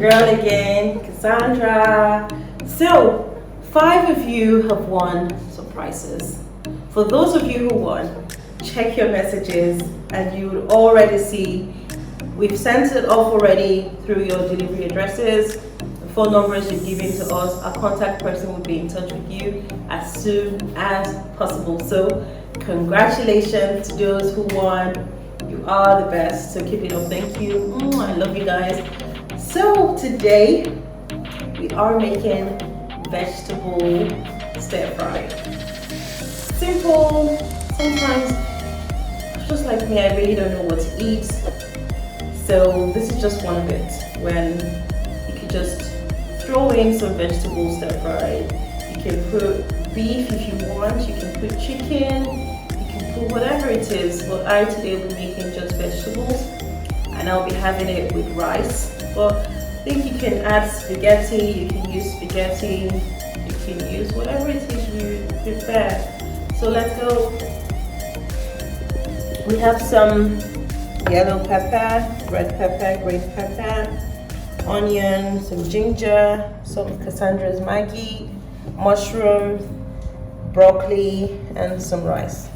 girl again, Kasandra. So, 5 of you have won some prizes. For those of you who won, check your messages and you would already see we've sent it off already through your delivery addresses, the phone numbers you've given to us. Our contact person will be in touch with you as soon as possible. So, congratulations to those who won. You are the best, so keep it up. Thank you. I love you guys. So today we are making vegetable stir fry. Simple. Sometimes, just like me, I really don't know what to eat. So this is just one of it. When you could just throw in some vegetable stir fry. You can put beef if you want. You can put chicken. Whatever it is, but I today will be making just vegetables and I'll be having it with rice. But I think you can add spaghetti, you can use spaghetti, you can use whatever it is you prefer. So let's go. We have some yellow pepper, red pepper, green pepper, onion, some ginger, some Kasandra's Maggi, mushroom, broccoli, and some rice.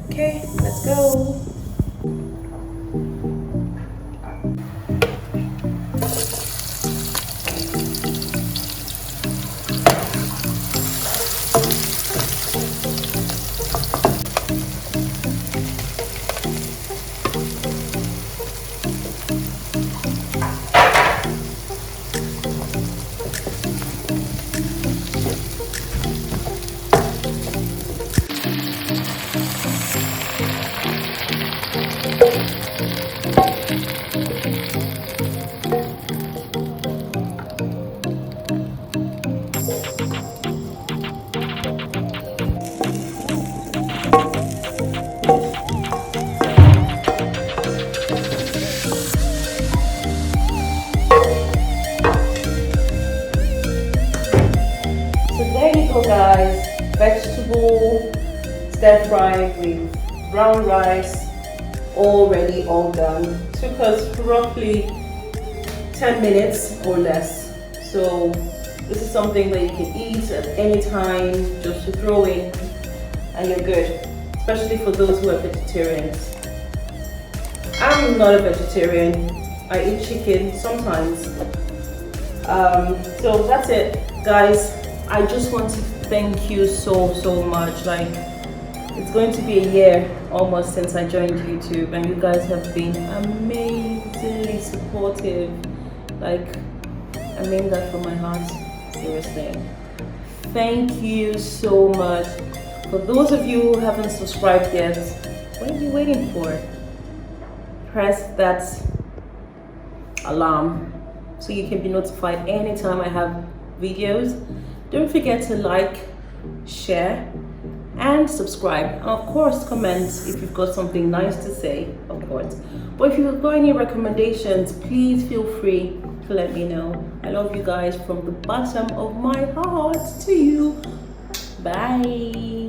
Okay, let's go. Guys, vegetable stir fry with brown rice already all done. Took us roughly 10 minutes or less. So this is something that you can eat at any time, just to throw in and you're good, especially for those who are vegetarians. I'm not a vegetarian. I eat chicken sometimes. So that's it, guys. I just want to thank you so much. Like, it's going to be a year almost since I joined YouTube and you guys have been amazingly supportive. Like, I mean that from my heart, seriously. Thank you so much. For those of you who haven't subscribed yet, what are you waiting for? Press that alarm so you can be notified anytime I have videos. Don't forget to like, share, and subscribe. And of course, comment if you've got something nice to say, of course. But if you've got any recommendations, please feel free to let me know. I love you guys from the bottom of my heart to you. Bye.